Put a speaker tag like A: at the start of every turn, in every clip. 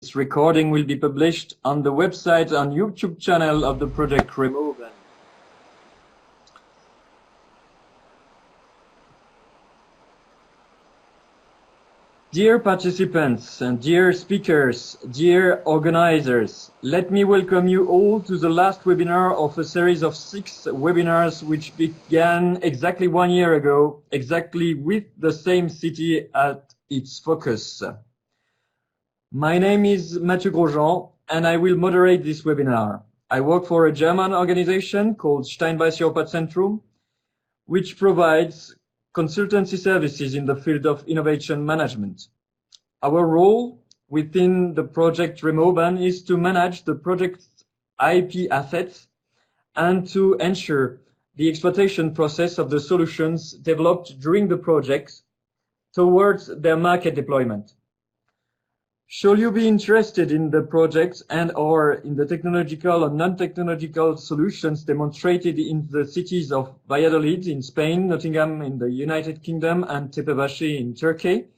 A: This recording will be published on the website and YouTube channel of the project Remourban. Dear participants and dear speakers, dear organizers, let me welcome you all to the last webinar of a series of 6 webinars which began exactly 1 year ago, exactly with the same city at its focus. My name is Mathieu Grosjean and I will moderate this webinar. I work for a German organization called Steinbeiß-Jorpat-Zentrum, which provides consultancy services in the field of innovation management. Our role within the project Remourban is to manage the project's IP assets and to ensure the exploitation process of the solutions developed during the project towards their market deployment. Should you be interested in the project and/or in the technological or non-technological solutions demonstrated in the cities of Valladolid in Spain, Nottingham in the United Kingdom, and Tepebashi in Turkey,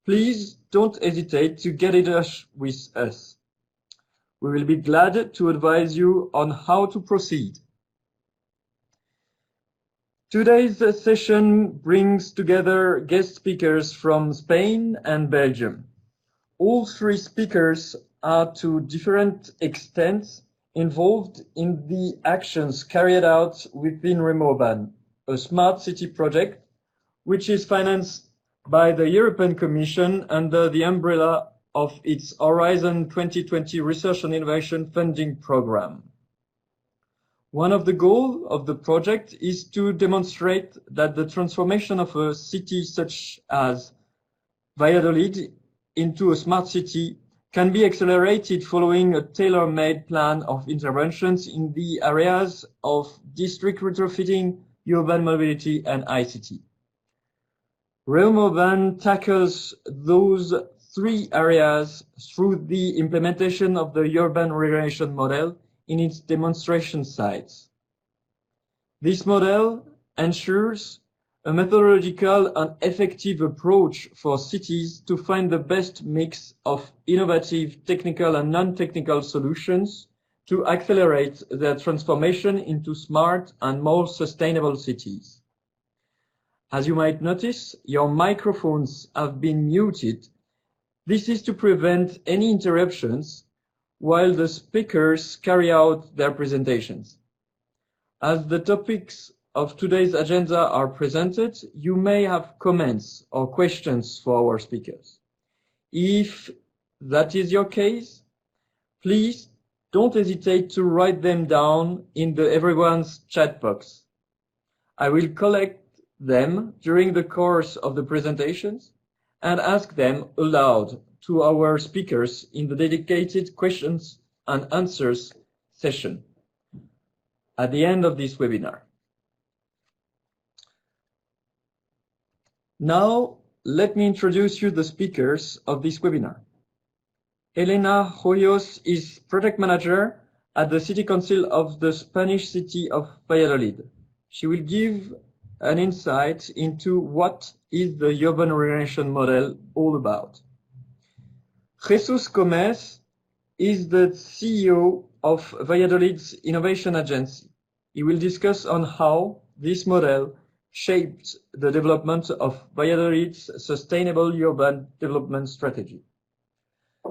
A: please don't hesitate to get in touch with us. We will be glad to advise you on how to proceed. Today's session brings together guest speakers from Spain and Belgium. All 3 speakers are to different extents involved in the actions carried out within Remourban, a smart city project which is financed by the European Commission under the umbrella of its Horizon 2020 Research and Innovation Funding Program. One of the goals of the project is to demonstrate that the transformation of a city such as Valladolid into a smart city can be accelerated following a tailor-made plan of interventions in the areas of district retrofitting, urban mobility, and ICT. Remourban tackles those 3 areas through the implementation of the Urban Regeneration Model in its demonstration sites. This model ensures a methodological and effective approach for cities to find the best mix of innovative technical and non-technical solutions to accelerate their transformation into smart and more sustainable cities. As you might notice, your microphones have been muted. This is to prevent any interruptions while the speakers carry out their presentations. As the topics of today's agenda are presented, you may have comments or questions for our speakers. If that is your case, please don't hesitate to write them down in the everyone's chat box. I will collect them during the course of the presentations and ask them aloud to our speakers in the dedicated questions and answers session at the end of this webinar. Now, let me introduce you the speakers of this webinar. Elena Hoyos is project manager at the City Council of the Spanish city of Valladolid. She will give an insight into what is the Urban Regeneration Model all about. Jesus Gomez is the CEO of Valladolid's Innovation Agency. He will discuss on how this model shaped the development of Valladolid's sustainable urban development strategy.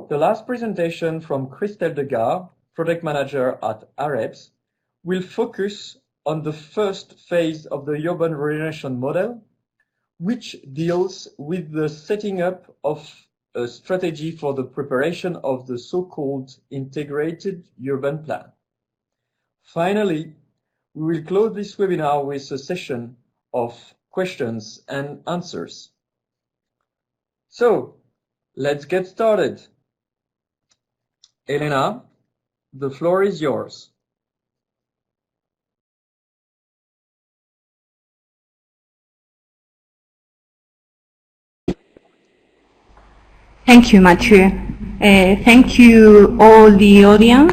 A: The last presentation from Christelle Degas, project manager at AREBS, will focus on the first phase of the Urban Regeneration Model, which deals with the setting up of a strategy for the preparation of the so-called integrated urban plan. Finally, we will close this webinar with a session of questions and answers. So, let's get started. Elena, the floor is yours.
B: Thank you, Mathieu. Thank you all the audience.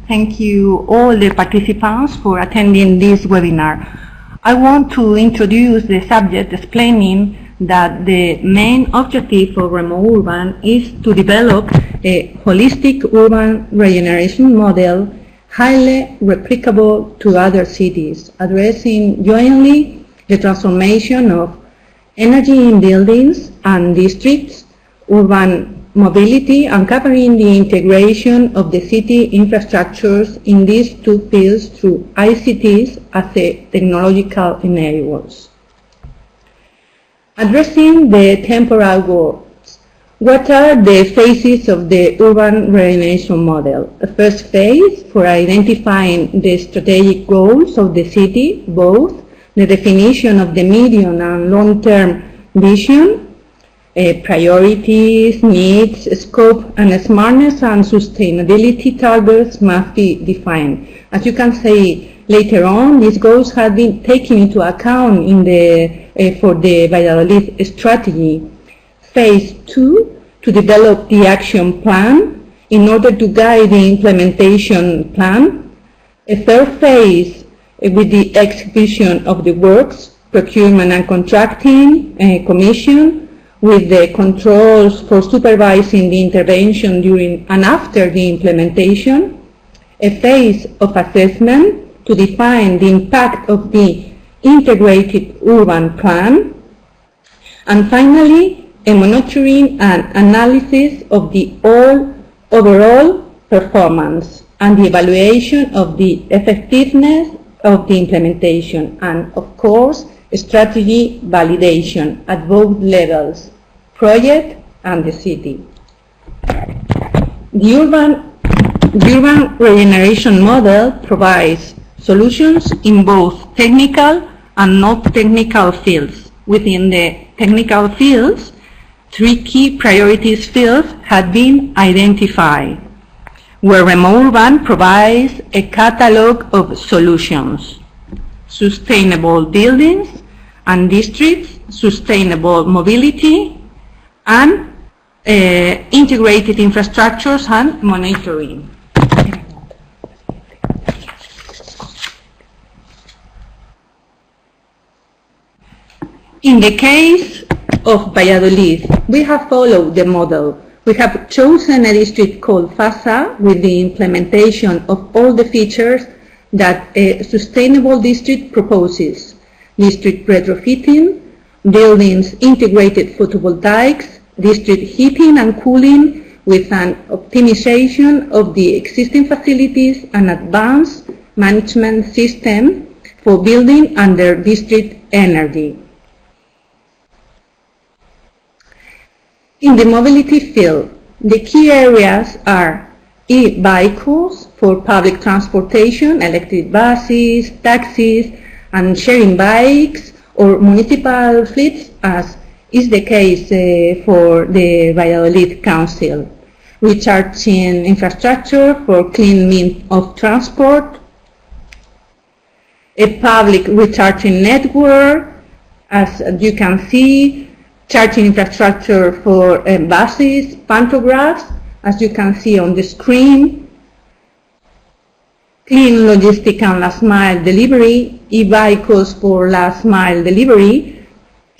B: Thank you all the participants for attending this webinar. I want to introduce the subject explaining that the main objective of Remourban is to develop a holistic urban regeneration model highly replicable to other cities, addressing jointly the transformation of energy in buildings and districts, urban mobility, and covering the integration of the city infrastructures in these two fields through ICTs as a technological enablers. Addressing the temporal goals, what are the phases of the urban regeneration model? The first phase for identifying the strategic goals of the city, both the definition of the medium and long-term vision, priorities, needs, scope, and smartness and sustainability targets must be defined. As you can see later on, these goals have been taken into account in for the Valladolid strategy. Phase 2, to develop the action plan in order to guide the implementation plan. A third phase with the execution of the works, procurement and contracting, commission, with the controls for supervising the intervention during and after the implementation, a phase of assessment to define the impact of the integrated urban plan, and finally, a monitoring and analysis of the overall performance and the evaluation of the effectiveness of the implementation, and of course, strategy validation at both levels, project and the city. The urban regeneration model provides solutions in both technical and non-technical fields. Within the technical fields, 3 key priorities fields have been identified, where Remourban provides a catalog of solutions: sustainable buildings and districts, sustainable mobility, and integrated infrastructures and monitoring. In the case of Valladolid, we have followed the model. We have chosen a district called FASA with the implementation of all the features that a sustainable district proposes: district retrofitting, buildings integrated photovoltaics, district heating and cooling with an optimization of the existing facilities and advanced management system for building under district energy. In the mobility field, the key areas are e-vehicles for public transportation, electric buses, taxis, and sharing bikes, or municipal fleets, as is the case for the Valladolid Council. Recharging infrastructure for clean means of transport, a public recharging network, as you can see, charging infrastructure for buses, pantographs, as you can see on the screen, clean logistic and last mile delivery, e-vehicles for last mile delivery.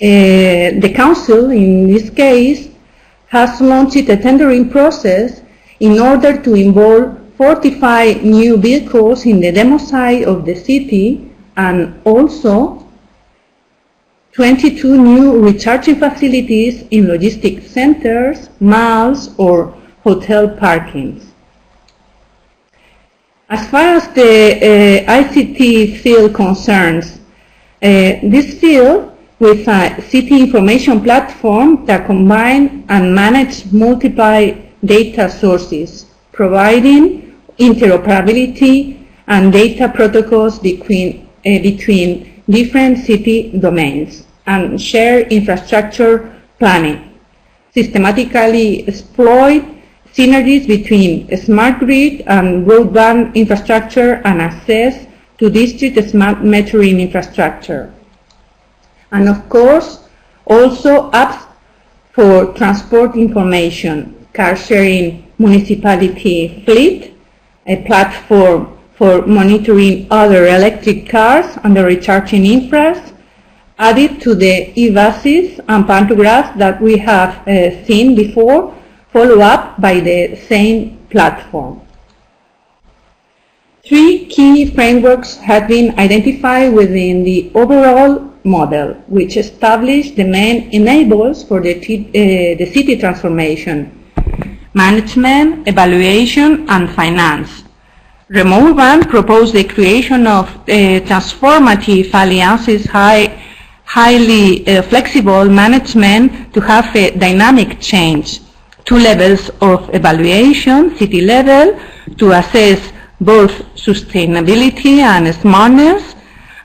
B: The Council, in this case, has launched a tendering process in order to involve 45 new vehicles in the demo site of the city, and also 22 new recharging facilities in logistic centers, malls, or hotel parkings. As far as the ICT field concerns, this field with a city information platform that combines and manages multiple data sources, providing interoperability and data protocols between different city domains, and share infrastructure planning, systematically exploit synergies between smart grid and broadband infrastructure and access to district smart metering infrastructure. And of course, also apps for transport information, car sharing municipality fleet, a platform for monitoring other electric cars and the recharging infras, added to the e-buses and pantographs that we have seen before followed up by the same platform. 3 key frameworks have been identified within the overall model, which establish the main enablers for the city transformation: management, evaluation, and finance. Remourban proposed the creation of transformative alliances, highly flexible management to have a dynamic change. 2 levels of evaluation: city level to assess both sustainability and smartness,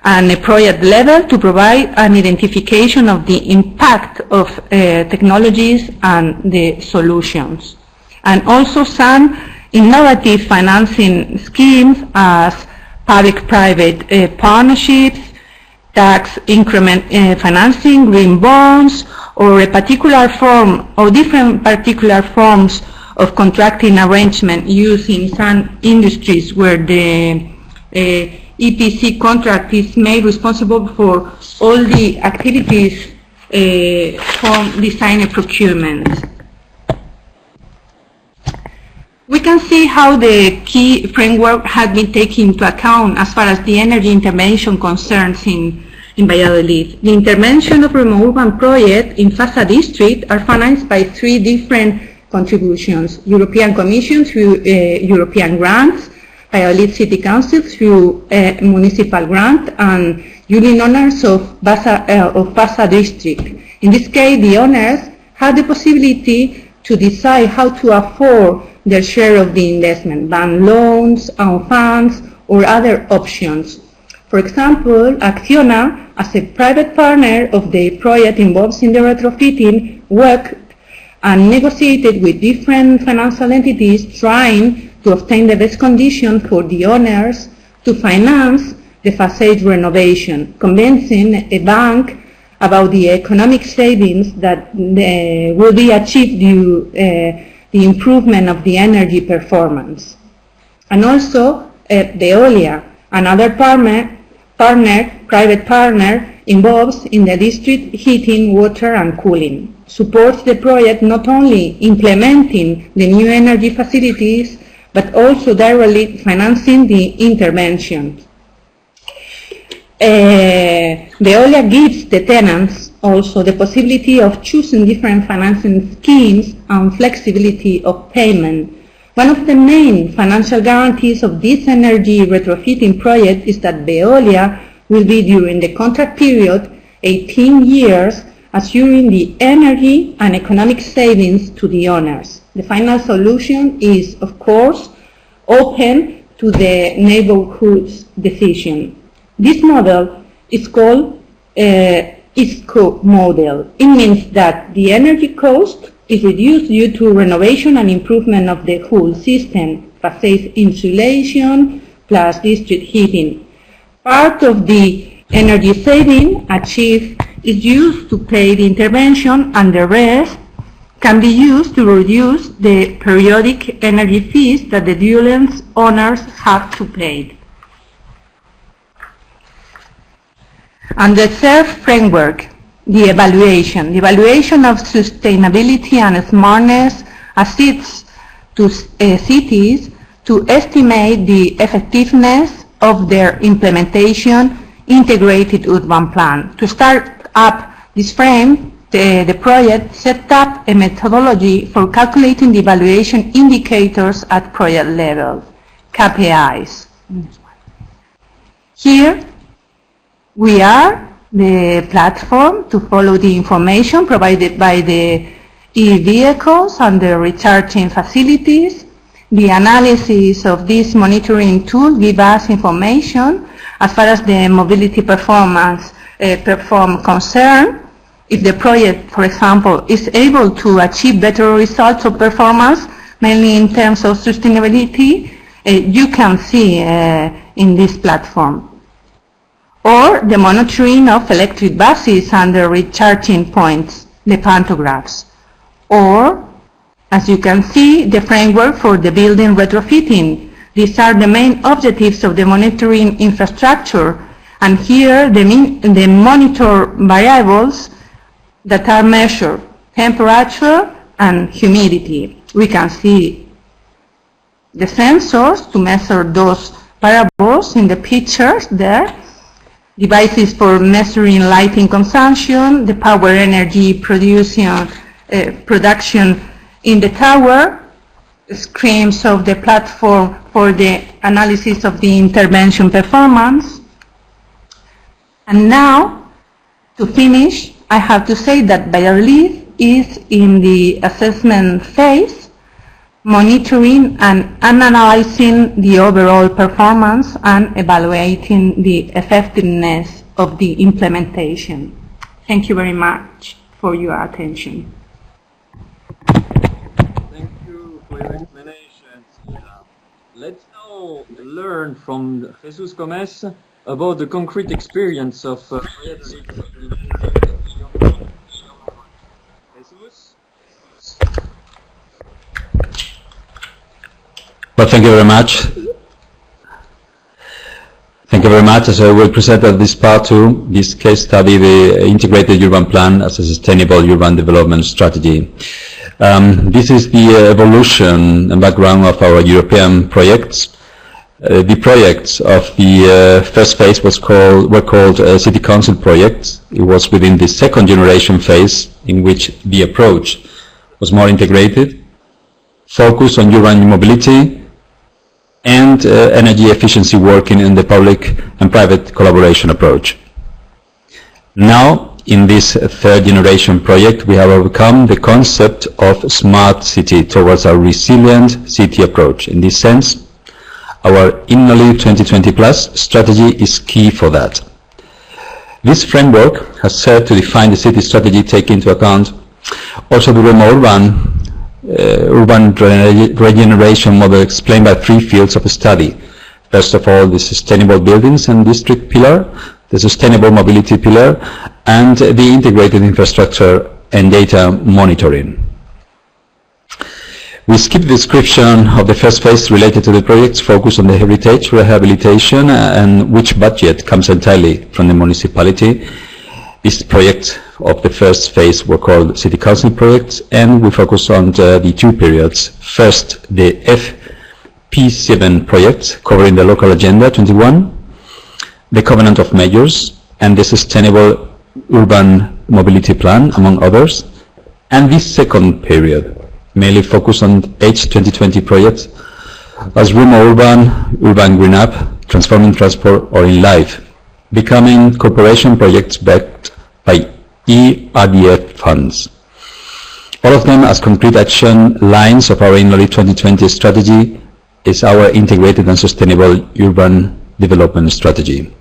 B: and a project level to provide an identification of the impact of technologies and the solutions. And also some innovative financing schemes as public-private partnerships, tax increment financing, green bonds, or a particular form or different particular forms of contracting arrangement used in some industries where the EPC contract is made responsible for all the activities from design and procurement. We can see how the key framework has been taken into account as far as the energy intervention concerns in Valladolid. The intervention of Remourban project in Fasa district are financed by 3 different contributions: European Commission through European grants, Valladolid City Council through municipal grant, and union owners of Fasa district. In this case, the owners have the possibility to decide how to afford their share of the investment: bank loans, own funds, or other options. For example, Acciona, as a private partner of the project involved in the retrofitting, worked and negotiated with different financial entities trying to obtain the best conditions for the owners to finance the facade renovation, convincing a bank about the economic savings that will be achieved due the improvement of the energy performance. And also Veolia, another private partner involved in the district heating, water and cooling, supports the project not only implementing the new energy facilities but also directly financing the intervention. Veolia gives the tenants also the possibility of choosing different financing schemes and flexibility of payment. One of the main financial guarantees of this energy retrofitting project is that Veolia will be, during the contract period, 18 years, assuring the energy and economic savings to the owners. The final solution is, of course, open to the neighborhood's decision. This model is called ISCO model. It means that the energy cost is reduced due to renovation and improvement of the whole system, facade insulation plus district heating. Part of the energy saving achieved is used to pay the intervention, and the rest can be used to reduce the periodic energy fees that the dwellings owners have to pay. And the third framework, the evaluation. The evaluation of sustainability and smartness assists to cities to estimate the effectiveness of their implementation integrated urban plan. To start up this frame, the project set up a methodology for calculating the evaluation indicators at project level, KPIs. Here we are the platform to follow the information provided by the e-vehicles and the recharging facilities. The analysis of this monitoring tool gives us information as far as the mobility performance concern. If the project, for example, is able to achieve better results of performance, mainly in terms of sustainability, you can see in this platform. Or the monitoring of electric buses and the recharging points, the pantographs. Or, as you can see, the framework for the building retrofitting. These are the main objectives of the monitoring infrastructure. And here the monitor variables that are measured: temperature and humidity. we can see the sensors to measure those variables in the pictures there, devices for measuring lighting consumption, the power energy production in the tower, screens of the platform for the analysis of the intervention performance. And now, to finish, I have to say that Valladolid is in the assessment phase, monitoring and analyzing the overall performance and evaluating the effectiveness of the implementation. Thank you very much for your attention.
A: Thank you for your explanations. Let's now learn from Jesus Gomez about the concrete experience of Jesus.
C: Well, thank you very much. Thank you very much. As I will present at this part 2, this case study, the Integrated Urban Plan as a Sustainable Urban Development Strategy. This is the evolution and background of our European projects. The projects of the first phase were called City Council projects. It was within the second generation phase in which the approach was more integrated, focused on urban mobility, and energy efficiency working in the public and private collaboration approach. Now, in this third generation project, we have overcome the concept of smart city towards a resilient city approach. In this sense, our INNOLIV 2020 Plus strategy is key for that. This framework has served to define the city strategy, taking into account also the Remourban Urban Regeneration Model explained by 3 fields of study. First of all, the sustainable buildings and district pillar, the sustainable mobility pillar, and the integrated infrastructure and data monitoring. We skip the description of the first phase related to the projects focused on the heritage rehabilitation, and which budget comes entirely from the municipality. These projects of the first phase were called City Council projects, and we focus on the 2 periods. First, the FP7 projects covering the local agenda 21, the Covenant of Mayors, and the Sustainable Urban Mobility Plan, among others. And this second period mainly focused on H2020 projects as Remourban, Urban Green Up, Transforming Transport, or In Life, becoming corporation projects backed by ERDF funds. All of them as concrete action lines of our INNOLIV 2020 strategy is our integrated and sustainable urban development strategy.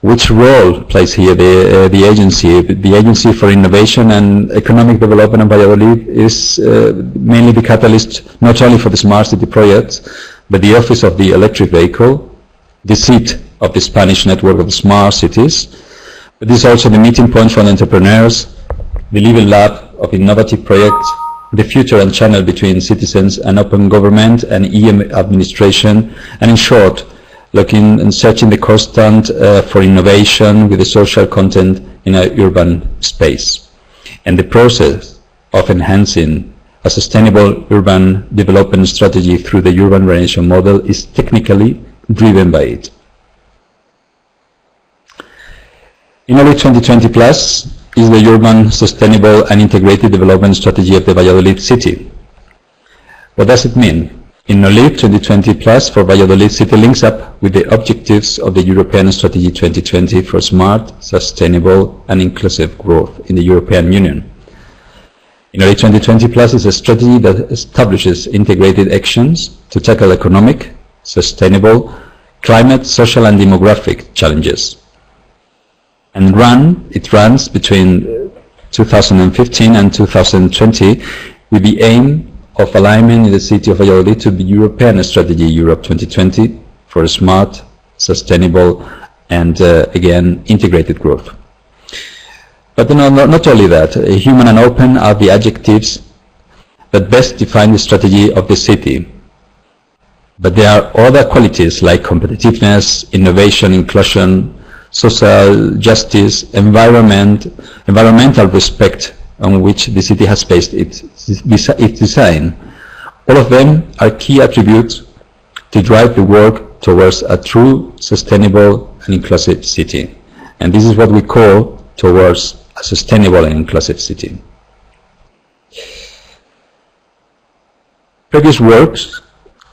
C: Which role plays here the agency? The Agency for Innovation and Economic Development of Valladolid is mainly the catalyst not only for the smart city projects, but the Office of the Electric Vehicle, the seat of the Spanish network of smart cities. But this is also the meeting point for entrepreneurs, the living lab of innovative projects, the future and channel between citizens and open government and EM administration, and in short, looking and searching the constant for innovation with the social content in an urban space. And the process of enhancing a sustainable urban development strategy through the Urban Regeneration Model is technically driven by it. INNOLIV 2020 Plus is the urban, sustainable and integrated development strategy of the Valladolid city. What does it mean? INNOLIV 2020 Plus for Valladolid city links up with the objectives of the European Strategy 2020 for smart, sustainable and inclusive growth in the European Union. INNOLIV 2020 Plus is a strategy that establishes integrated actions to tackle economic, sustainable, climate, social and demographic challenges. And it runs between 2015 and 2020 with the aim of alignment in the city of Valladolid to the European Strategy Europe 2020 for a smart, sustainable and again integrated growth. But not only that, human and open are the adjectives that best define the strategy of the city. But there are other qualities like competitiveness, innovation, inclusion, social justice, environmental respect on which the city has based its design. All of them are key attributes to drive the work towards a true, sustainable and inclusive city. And this is what we call towards a sustainable and inclusive city. Previous works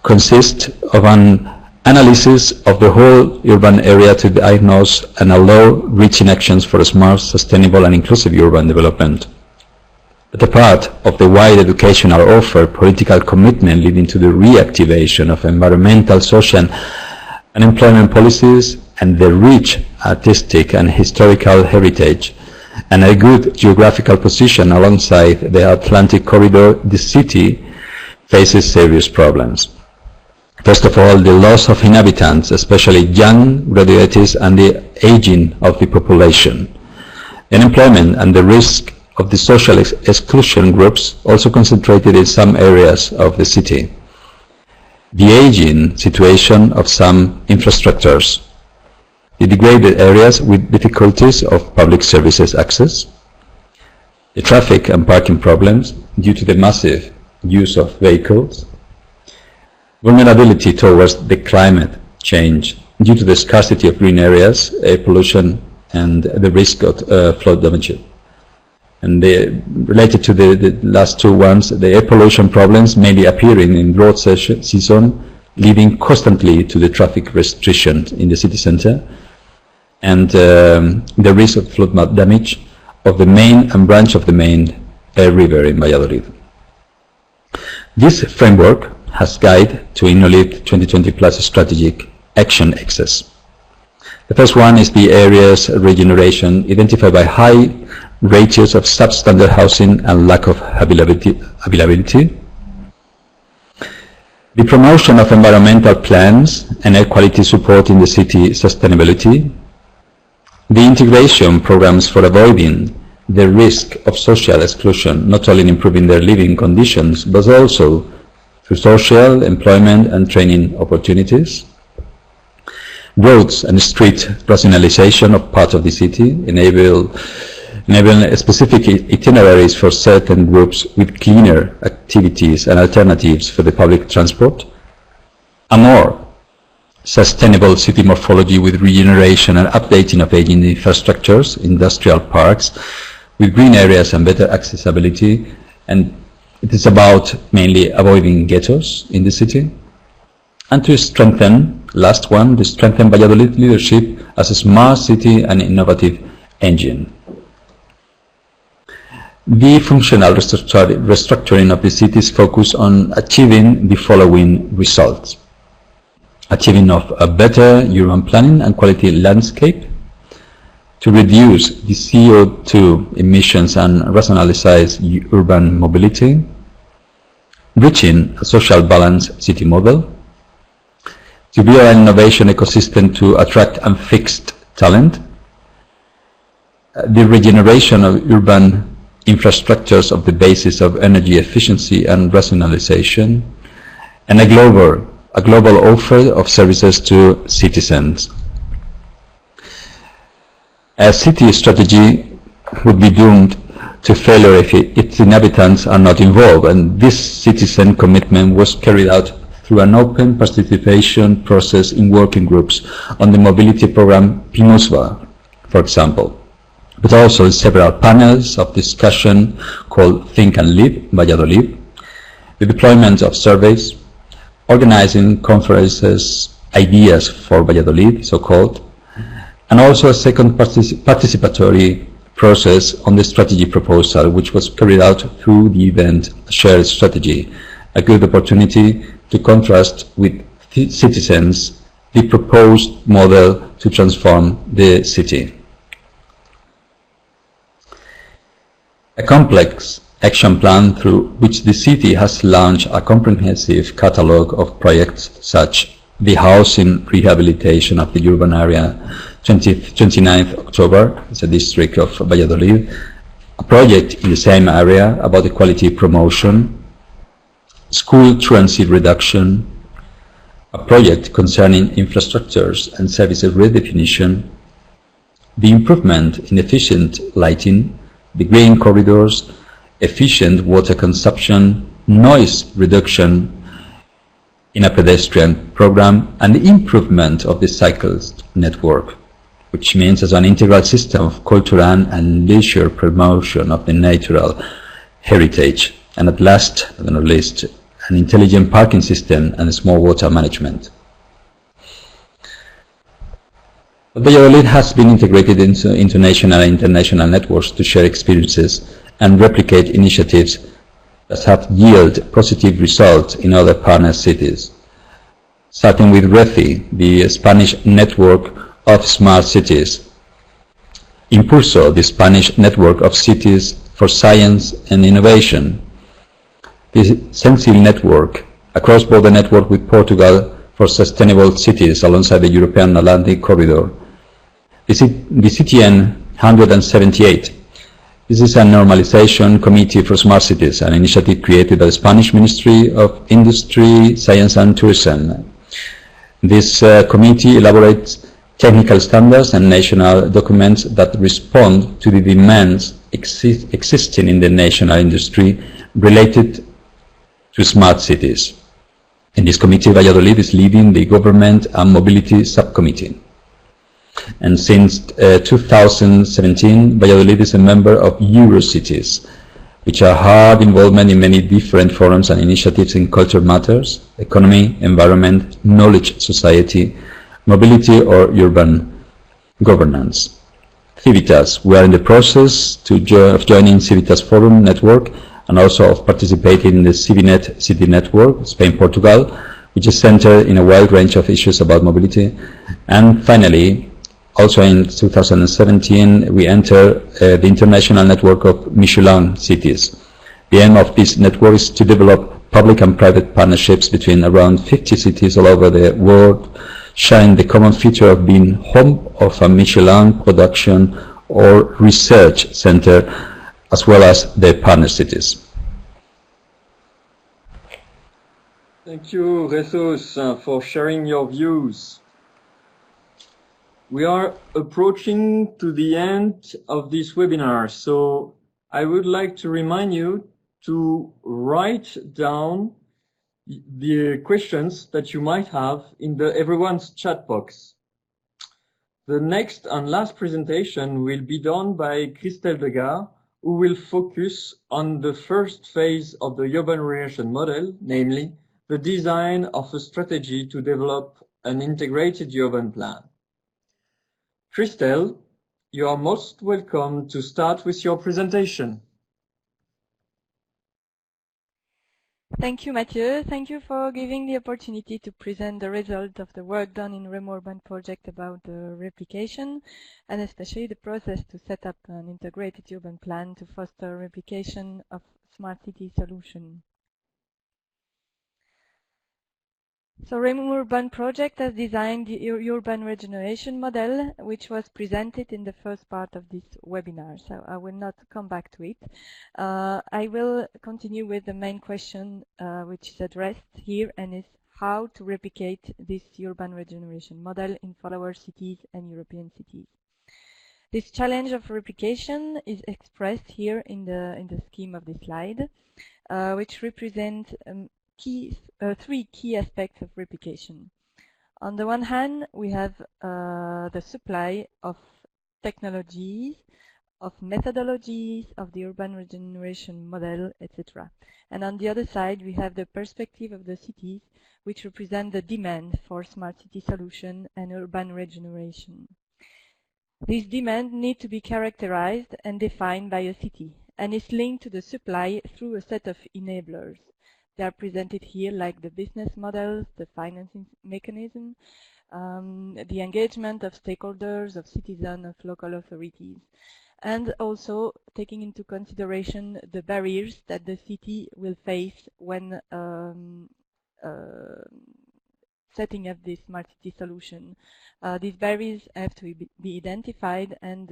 C: consist of an analysis of the whole urban area to diagnose and allow reaching actions for a smart, sustainable and inclusive urban development. But a part of the wide educational offer, political commitment leading to the reactivation of environmental, social and employment policies and the rich artistic and historical heritage and a good geographical position alongside the Atlantic corridor, the city faces serious problems. First of all, the loss of inhabitants, especially young graduates and the aging of the population. Unemployment and the risk of the social exclusion groups also concentrated in some areas of the city. The aging situation of some infrastructures. The degraded areas with difficulties of public services access. The traffic and parking problems due to the massive use of vehicles. Vulnerability towards the climate change due to the scarcity of green areas, air pollution, and the risk of flood damage. And related to the last two ones, the air pollution problems mainly appearing in drought season, leading constantly to the traffic restrictions in the city center, and the risk of flood damage of the main and branch of the main river in Valladolid. This framework has guided to InnoLib 2020 Plus strategic action axis. The first one is the areas regeneration identified by high ratios of substandard housing and lack of availability. The promotion of environmental plans and air quality support in the city sustainability. The integration programs for avoiding the risk of social exclusion, not only in improving their living conditions, but also through social, employment and training opportunities. Roads and street rationalization of parts of the city, enabling specific itineraries for certain groups with cleaner activities and alternatives for the public transport. A more sustainable city morphology with regeneration and updating of aging infrastructures, industrial parks, with green areas and better accessibility, and it is about mainly avoiding ghettos in the city. And to strengthen, last one, to strengthen Valladolid leadership as a smart city and innovative engine. The functional restructuring of the cities focus on achieving the following results. Achieving of a better urban planning and quality landscape, to reduce the CO2 emissions and rationalize urban mobility, reaching a social balanced city model, to build an innovation ecosystem to attract and fix talent, the regeneration of urban infrastructures of the basis of energy efficiency and rationalization, and a global offer of services to citizens. A city strategy would be doomed to failure if its inhabitants are not involved, and this citizen commitment was carried out through an open participation process in working groups on the mobility program PINUSVA, for example, but also in several panels of discussion called Think and Live Valladolid, the deployment of surveys, organizing conferences, ideas for Valladolid, so-called, and also a second participatory process on the strategy proposal, which was carried out through the event Shared Strategy, a good opportunity to contrast with citizens the proposed model to transform the city. A complex action plan through which the city has launched a comprehensive catalogue of projects such the housing rehabilitation of the urban area 29th October, it's a district of Valladolid, a project in the same area about equality promotion, school truancy reduction, a project concerning infrastructures and services redefinition, the improvement in efficient lighting, the green corridors, efficient water consumption, noise reduction in a pedestrian program, and the improvement of the cycles network, which means as an integral system of cultural and leisure promotion of the natural heritage, and at last, but not least, an intelligent parking system and small water management. Valladolid has been integrated into national and international networks to share experiences and replicate initiatives that have yielded positive results in other partner cities. Starting with RECI, the Spanish network of smart cities. Impulso, the Spanish network of cities for science and innovation. The Sensil network, a cross-border network with Portugal for sustainable cities alongside the European Atlantic corridor. The CTN 178. This is a normalization committee for smart cities, an initiative created by the Spanish Ministry of Industry, Science and Tourism. This committee elaborates technical standards and national documents that respond to the demands existing in the national industry related to smart cities. In this committee, Valladolid is leading the Government and Mobility Subcommittee. And since 2017, Valladolid is a member of Eurocities, which are hard involvement in many different forums and initiatives in culture matters, economy, environment, knowledge society, mobility or urban governance. Civitas, we are in the process of joining Civitas Forum network and also of participating in the Civinet City Network, Spain-Portugal, which is centered in a wide range of issues about mobility. And finally, also in 2017, we enter the international network of Michelin cities. The aim of this network is to develop public and private partnerships between around 50 cities all over the world, sharing the common feature of being home of a Michelin production or research center, as well as the partner cities.
A: Thank you, Jesus, for sharing your views. We are approaching to the end of this webinar, so I would like to remind you to write down the questions that you might have in the everyone's chat box. The next and last presentation will be done by Christelle Degas, who will focus on the first phase of the Urban Regeneration Model, namely the design of a strategy to develop an integrated urban plan. Christelle, you are most welcome to start with your presentation.
D: Thank you, Mathieu. Thank you for giving the opportunity to present the result of the work done in Remourban project about the replication, and especially the process to set up an integrated urban plan to foster replication of smart city solution. So Remourban project has designed the Urban Regeneration Model, which was presented in the first part of this webinar, so I will not come back to it. I will continue with the main question which is addressed here, and is how to replicate this Urban Regeneration Model in follower cities and European cities. This challenge of replication is expressed here in the scheme of the slide, which represent three key aspects of replication. On the one hand, we have the supply of technologies, of methodologies, of the urban regeneration model, etc. And on the other side, we have the perspective of the cities, which represent the demand for smart city solution and urban regeneration. This demand needs to be characterized and defined by a city, and is linked to the supply through a set of enablers. They are presented here like the business models, the financing mechanism, the engagement of stakeholders, of citizens, of local authorities, and also taking into consideration the barriers that the city will face when setting up this smart city solution. These barriers have to be identified, and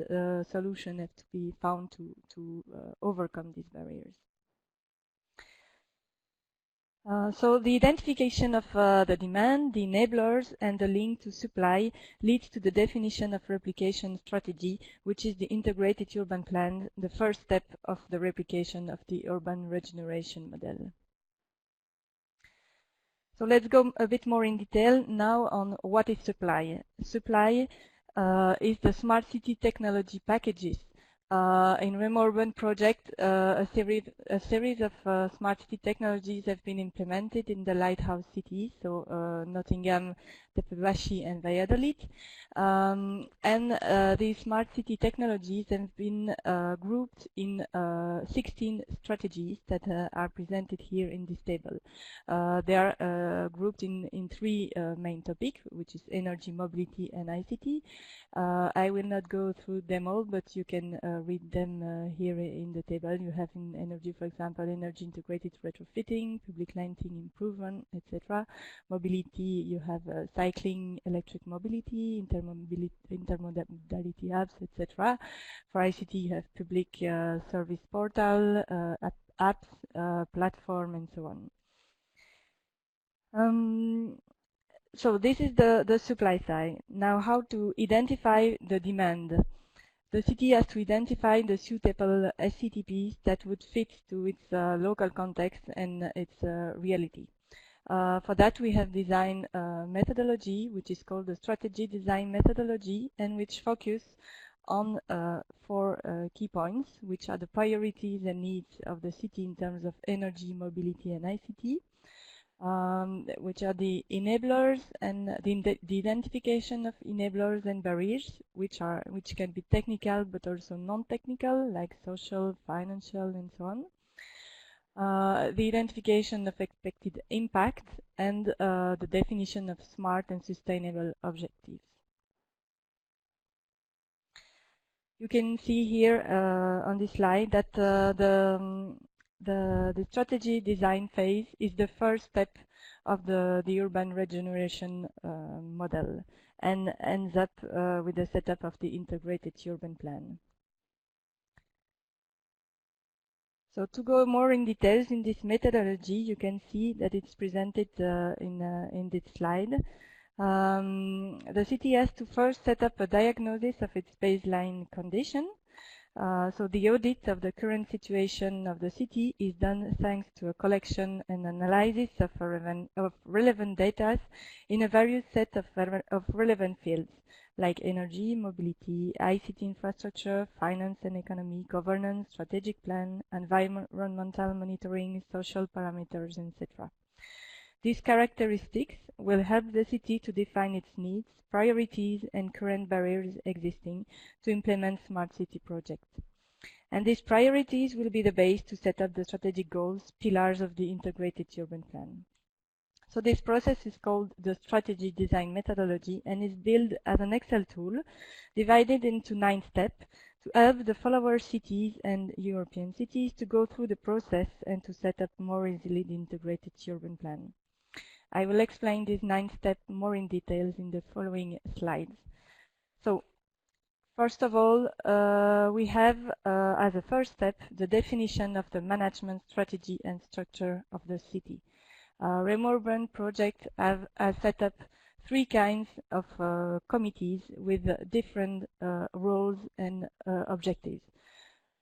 D: solutions have to be found to overcome these barriers. So the identification of the demand, the enablers, and the link to supply leads to the definition of replication strategy, which is the integrated urban plan, the first step of the replication of the urban regeneration model. So let's go a bit more in detail now on what is supply. Supply is the smart city technology packages. In Remourban project, a series of smart city technologies have been implemented in the lighthouse cities, so Nottingham, Tepebashi, and Valladolid. These smart city technologies have been grouped in 16 strategies that are presented here in this table. They are grouped in three main topics, which is energy, mobility, and ICT. I will not go through them all, but you can read them here in the table. You have in energy, for example, energy integrated retrofitting, public lighting improvement, etc. Mobility, you have cycling, electric mobility, intermodality hubs, etc. For ICT, you have public service portal, apps, platform, and so on. So this is the supply side. Now, how to identify the demand? The city has to identify the suitable SCTPs that would fit to its local context and its reality. For that, we have designed a methodology which is called the strategy design methodology, and which focus on 4 key points, which are the priorities and needs of the city in terms of energy, mobility, and ICT. Which are the enablers and the identification of enablers and barriers, which can be technical but also non-technical, like social, financial, and so on. The identification of expected impact and the definition of smart and sustainable objectives. You can see here on this slide that the strategy design phase is the first step of the urban regeneration model and ends up with the setup of the integrated urban plan. So to go more in details in this methodology, you can see that it's presented in this slide. The city has to first set up a diagnosis of its baseline condition. So the audit of the current situation of the city is done thanks to a collection and analysis of relevant data in a various set of relevant fields, like energy, mobility, ICT infrastructure, finance and economy, governance, strategic plan, environmental monitoring, social parameters, etc. These characteristics will help the city to define its needs, priorities, and current barriers existing to implement smart city projects. And these priorities will be the base to set up the strategic goals, pillars of the integrated urban plan. So this process is called the strategy design methodology and is built as an Excel tool divided into 9 steps to help the follower cities and European cities to go through the process and to set up more easily the integrated urban plan. I will explain these 9 steps more in details in the following slides. So, first of all, we have as a first step the definition of the management strategy and structure of the city. Remourban project has set up 3 kinds of committees with different roles and objectives.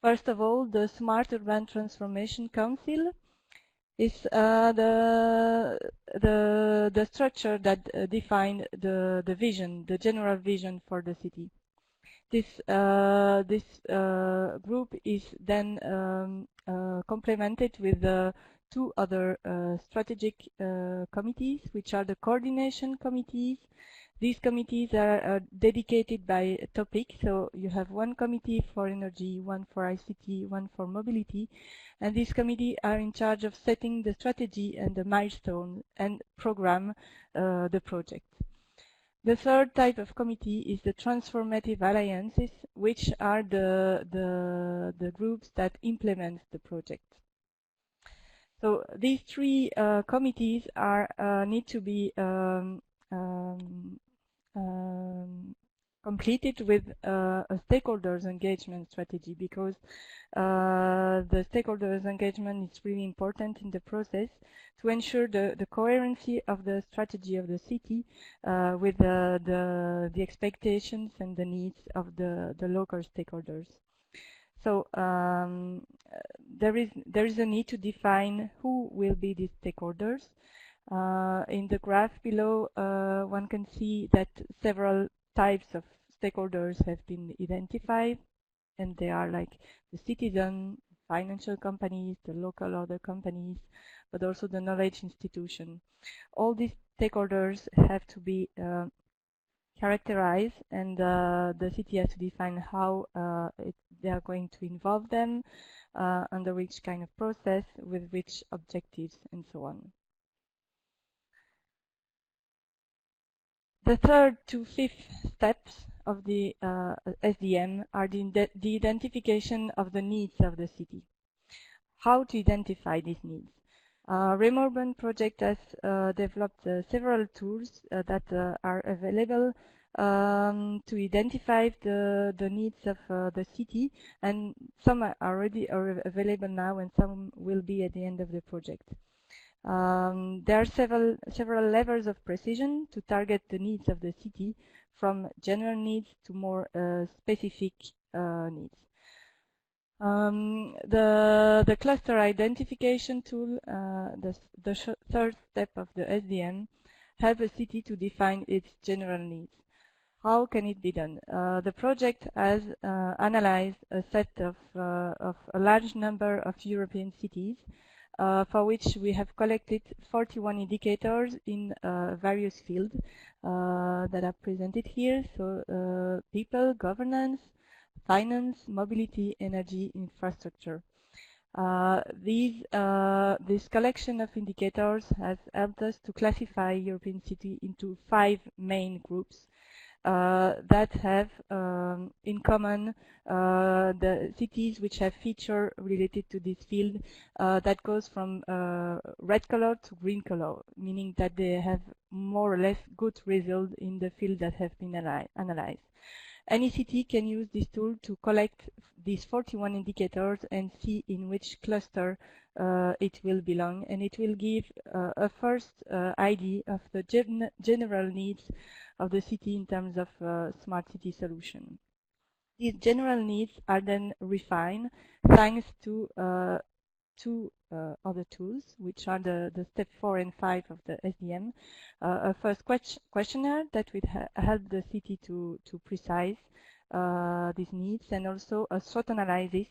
D: First of all, the Smart Urban Transformation Council is the structure that defined the vision, the general vision for the city. This group is then complemented with 2 other strategic committees, which are the coordination committees. These committees are dedicated by topic, so you have 1 committee for energy, 1 for ICT, 1 for mobility, and these committees are in charge of setting the strategy and the milestone and program the project. The third type of committee is the Transformative Alliances, which are the groups that implement the project. So these 3 committees need to be completed with a stakeholders engagement strategy, because the stakeholders engagement is really important in the process to ensure the coherency of the strategy of the city with the expectations and the needs of the local stakeholders. So there is a need to define who will be these stakeholders. In the graph below, one can see that several types of stakeholders have been identified, and they are like the citizen, financial companies, the local other companies, but also the knowledge institution. All these stakeholders have to be characterized, and the city has to define how they are going to involve them, under which kind of process, with which objectives, and so on. The third to fifth steps of the SDM are the identification of the needs of the city. How to identify these needs? Remourban project has developed several tools that are available to identify the needs of the city, and some are already available now, and some will be at the end of the project. There are several levels of precision to target the needs of the city, from general needs to more specific needs. The cluster identification tool, the third step of the SDM, helps a city to define its general needs. How can it be done? The project has analyzed a set of a large number of European cities, for which we have collected 41 indicators in various fields that are presented here. So people, governance, finance, mobility, energy, infrastructure. This collection of indicators has helped us to classify European cities into 5 main groups that have in common the cities which have features related to this field that goes from red color to green color, meaning that they have more or less good results in the field that have been analyzed. Any city can use this tool to collect these 41 indicators and see in which cluster it will belong, and it will give a first idea of the general needs of the city in terms of smart city solution. These general needs are then refined thanks to two other tools, which are the step 4 and 5 of the SDM. A first questionnaire that would help the city to precise these needs, and also a SWOT analysis,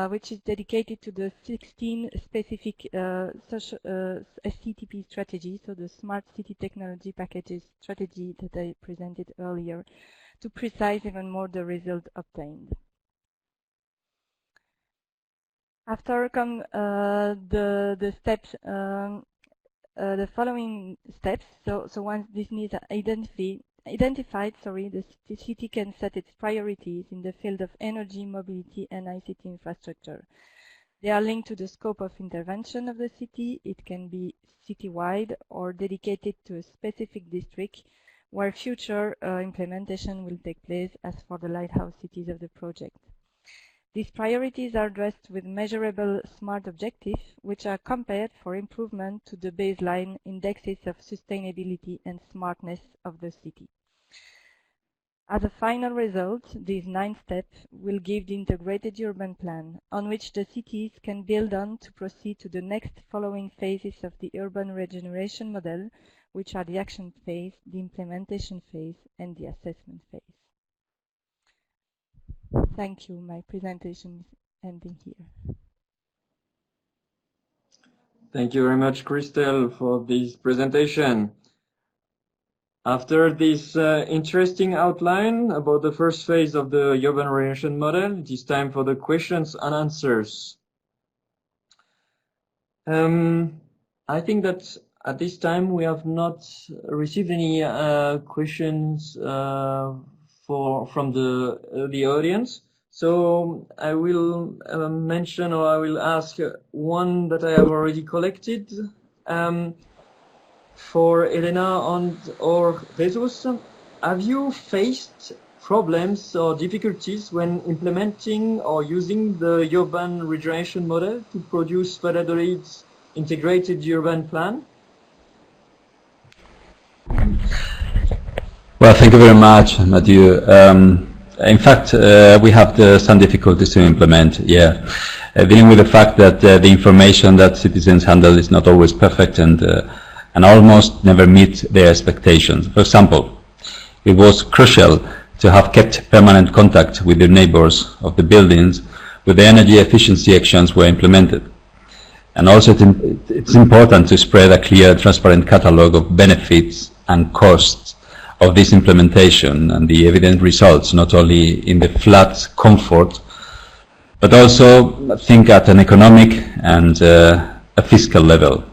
D: which is dedicated to the 16 specific SCTP strategies, so the Smart City Technology Packages strategy that I presented earlier, to precise even more the result obtained. After come the steps, the following steps. So once these needs are identified, the city can set its priorities in the field of energy, mobility, and ICT infrastructure. They are linked to the scope of intervention of the city. It can be citywide or dedicated to a specific district where future implementation will take place, as for the lighthouse cities of the project. These priorities are addressed with measurable SMART objectives, which are compared for improvement to the baseline indexes of sustainability and smartness of the city. As a final result, these 9 steps will give the integrated urban plan, on which the cities can build on to proceed to the next following phases of the urban regeneration model, which are the action phase, the implementation phase, and the assessment phase. Thank you. My presentation is ending here.
A: Thank you very much, Christelle, for this presentation. After this interesting outline about the first phase of the Urban Regeneration Model, it is time for the questions and answers. I think that at this time we have not received any questions from the audience. So I will mention, or I will ask one that I have already collected. For Elena or Jesus, have you faced problems or difficulties when implementing or using the Urban Regeneration Model to produce Valladolid's integrated urban plan?
C: Well, thank you very much, Mathieu. In fact, we have some difficulties to implement, yeah. dealing with the fact that the information that citizens handle is not always perfect and almost never meet their expectations. For example, it was crucial to have kept permanent contact with the neighbors of the buildings where the energy efficiency actions were implemented. And also it's important to spread a clear, transparent catalogue of benefits and costs of this implementation and the evident results, not only in the flat comfort, but also think at an economic and a fiscal level.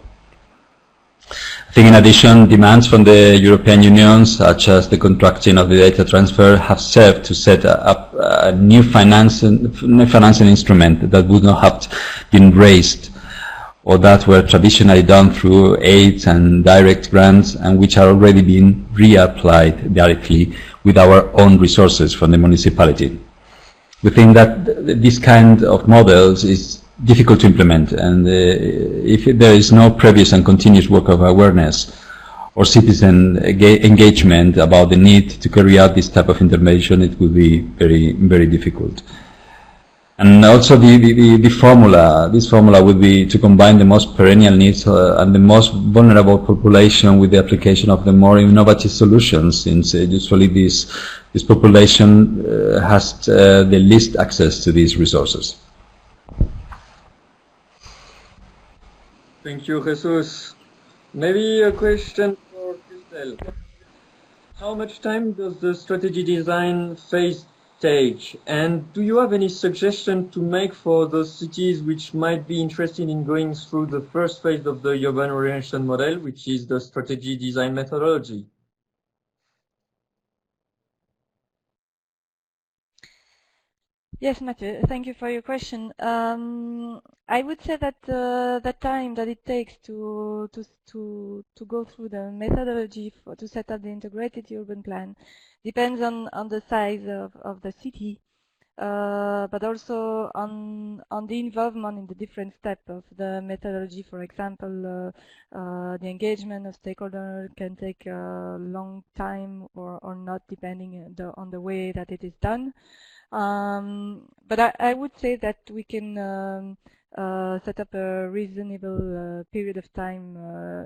C: I think in addition, demands from the European Union, such as the contracting of the data transfer, have served to set up a new financing instrument that would not have been raised or that were traditionally done through aids and direct grants, and which are already being reapplied directly with our own resources from the municipality. We think that this kind of models is difficult to implement, and if there is no previous and continuous work of awareness or citizen engagement about the need to carry out this type of intervention, it will be very, very difficult. And also this formula would be to combine the most perennial needs and the most vulnerable population with the application of the more innovative solutions, since usually this population has the least access to these resources.
A: Thank you, Jesus. Maybe a question for Christelle. How much time does the strategy design phase take? And do you have any suggestion to make for those cities which might be interested in going through the first phase of the Urban Regeneration Model, which is the strategy design methodology?
D: Yes, Mathieu, thank you for your question. I would say that the time that it takes to go through the methodology to set up the integrated urban plan depends on the size of the city, but also on the involvement in the different steps of the methodology. For example, the engagement of stakeholders can take a long time or not, depending on the way that it is done. But I would say that we can set up a reasonable period of time,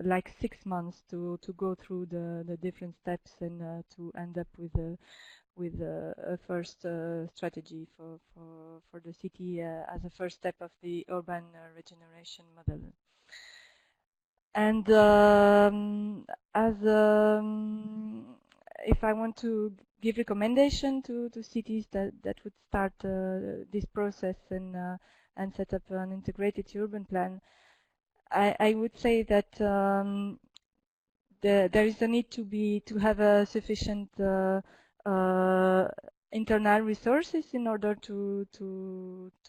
D: like 6 months, to go through the different steps and to end up with a first strategy for the city as a first step of the urban regeneration model. And if I want to give recommendation to cities that would start this process and set up an integrated urban plan, I would say that there is a need to have a sufficient internal resources in order to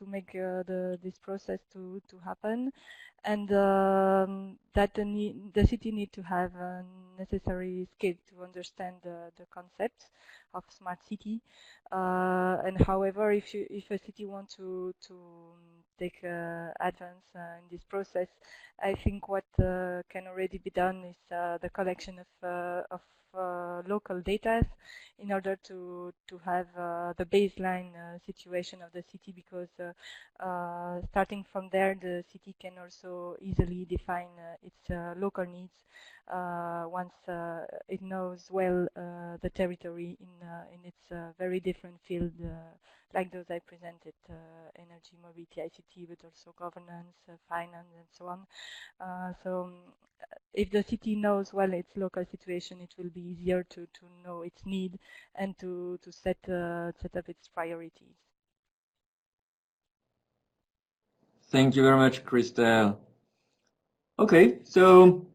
D: make this process to happen, and that the city need to have necessary skill to understand the concept of smart city. And however, if a city wants to take advance in this process, I think what can already be done is the collection of local data in order to have the baseline situation of the city, because starting from there, the city can also easily define its local needs once it knows well the territory in its very different field, like those I presented, energy, mobility, ICT, but also governance, finance, and so on. So if the city knows well its local situation, it will be easier to know its need and to set up its priorities.
A: Thank you very much, Christelle. Okay, so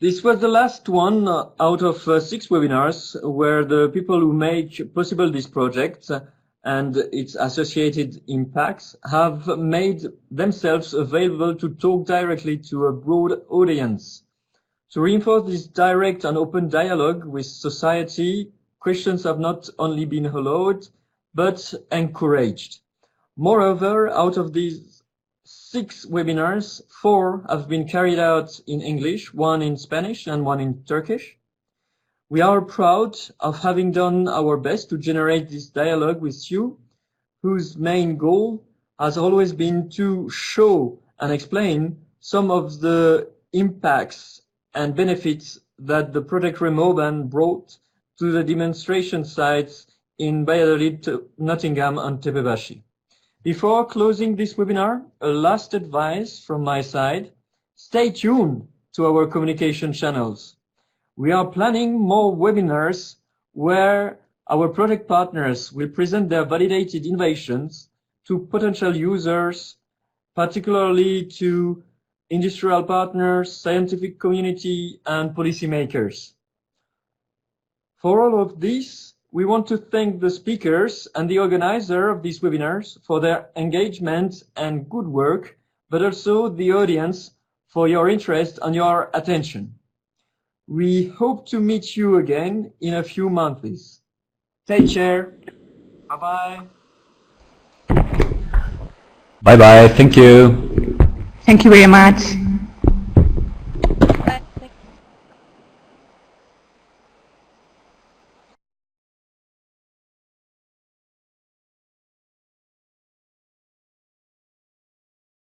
A: this was the last one out of 6 webinars where the people who make possible this project and its associated impacts have made themselves available to talk directly to a broad audience. To reinforce this direct and open dialogue with society, questions have not only been allowed, but encouraged. Moreover, out of these 6 webinars, 4 have been carried out in English, 1 in Spanish and 1 in Turkish. We are proud of having done our best to generate this dialogue with you, whose main goal has always been to show and explain some of the impacts and benefits that the project Remourban brought to the demonstration sites in Valladolid, Nottingham and Tepebashi. Before closing this webinar, a last advice from my side: stay tuned to our communication channels. We are planning more webinars where our project partners will present their validated innovations to potential users, particularly to industrial partners, scientific community, and policymakers. For all of this, we want to thank the speakers and the organizer of these webinars for their engagement and good work, but also the audience for your interest and your attention. We hope to meet you again in a few months. Take care. Bye-bye.
C: Bye-bye. Thank you.
B: Thank you very much.